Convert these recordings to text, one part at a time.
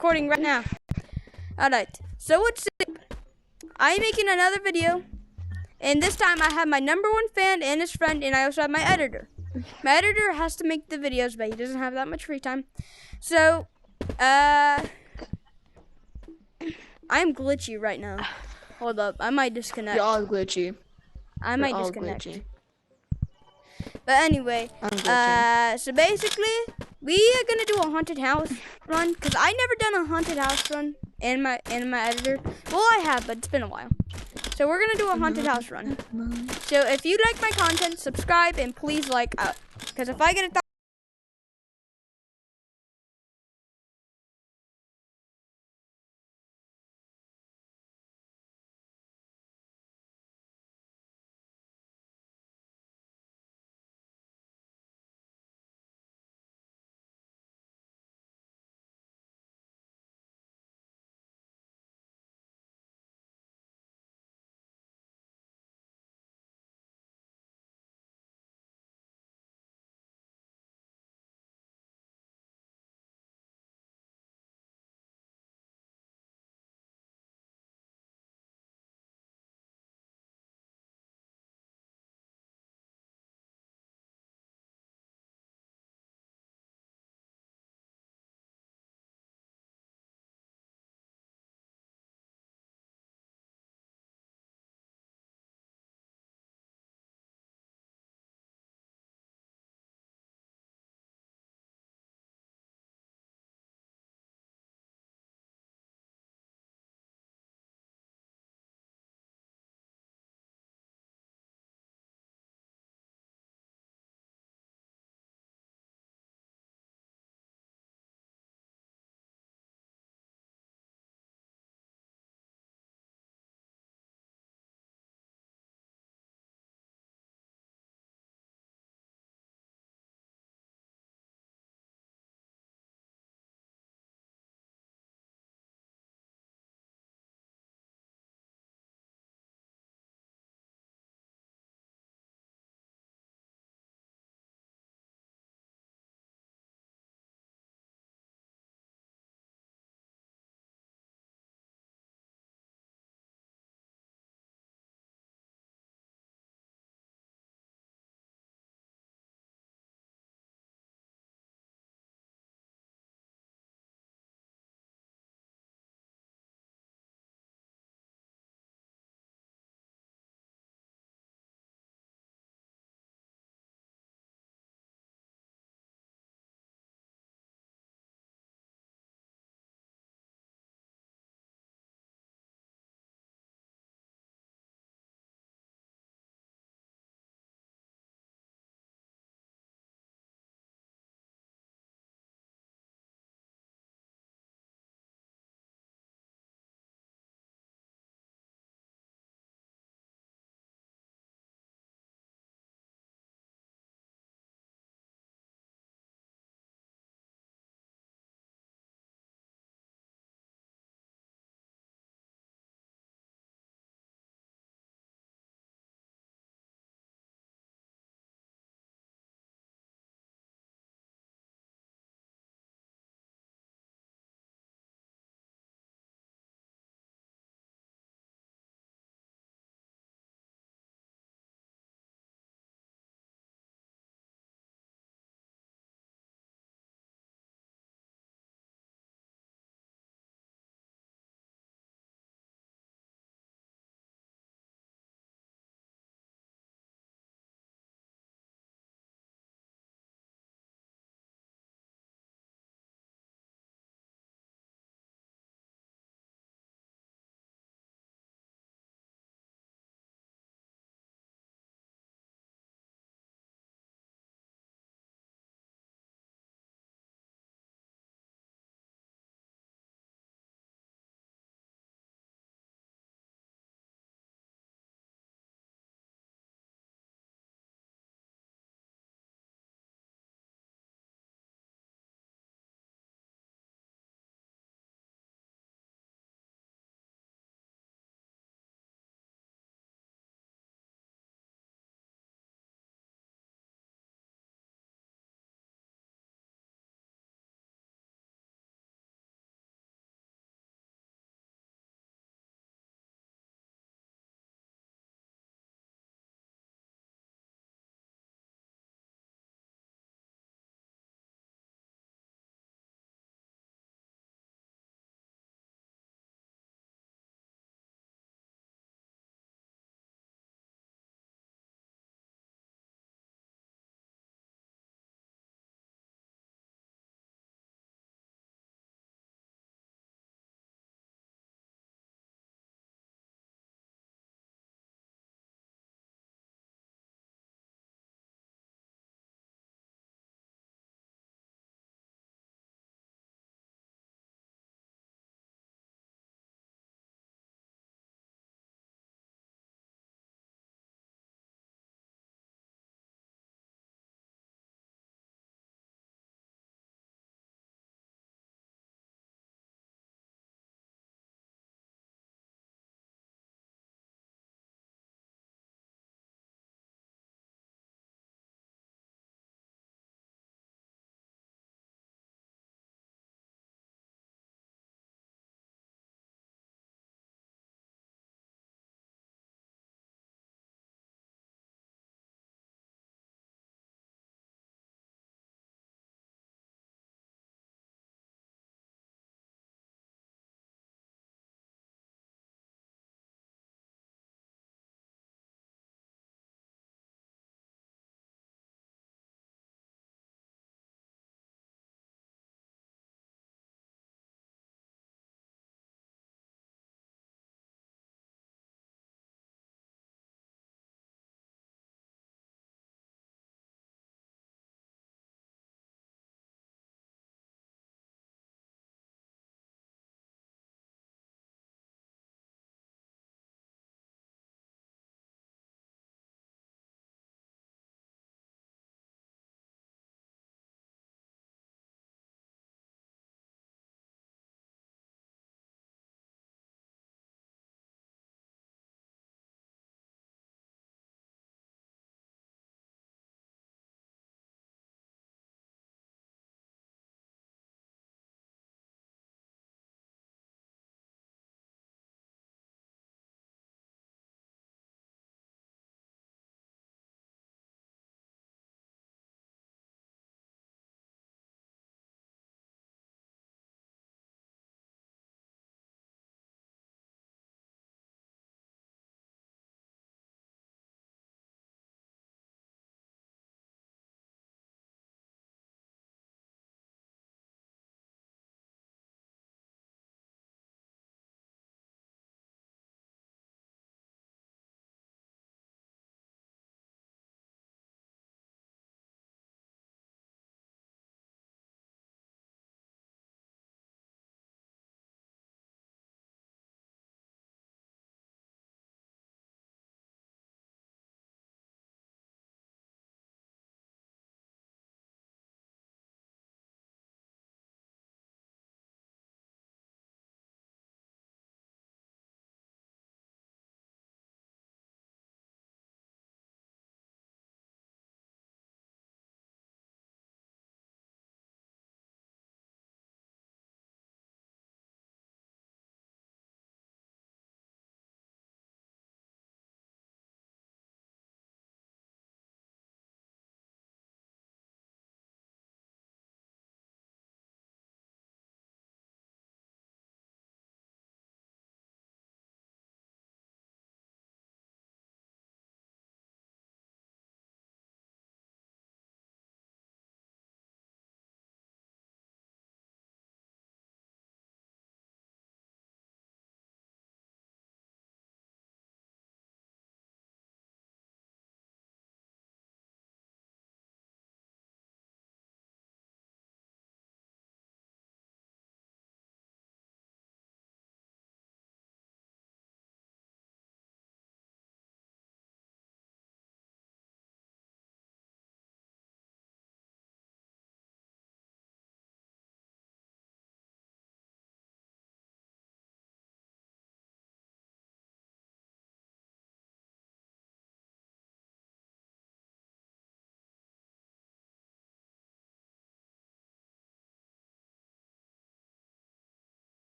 recording right now. Alright, so what's up? I'm making another video, and this time I have my #1 fan and his friend, and I also have my editor. My editor has to make the videos, but he doesn't have that much free time. So, I'm glitchy right now. Hold up, I might disconnect. You're all glitchy. I You're might all disconnect. glitchy. But anyway, I'm glitchy. so basically, we are gonna do a haunted house run, cause I never done a haunted house run in my editor. Well, I have, but it's been a while. So we're gonna do a haunted house run. So if you like my content, subscribe and please like out, cause if I get a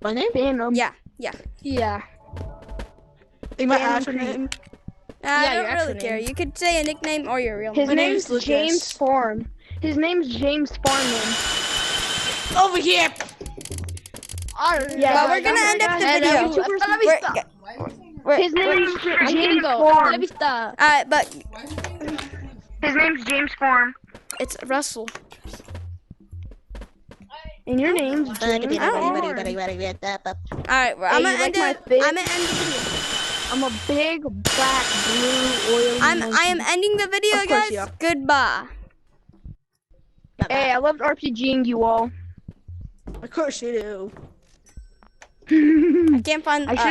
My name? Phantom. Yeah. Yeah. Like my Phantom actual Creek. name? I Yeah, your don't really actual care. name. You could say a nickname or your real His name. My name name's is Lucas. James Farm. His name's James Farman. Over here! Yeah, Well, we're gonna end up the video. His name's James Farm. But His name's James Farm. it's Russell. And your name's James Farm. All right, well, I'm Hey, gonna you like end my it. fit? I'm gonna end the video. I'm a big, black, blue, oily I am monkey. ending the video, Of course guys. you are. Goodbye. Hey, I loved RPGing you all. Of course you do. I can't find. I should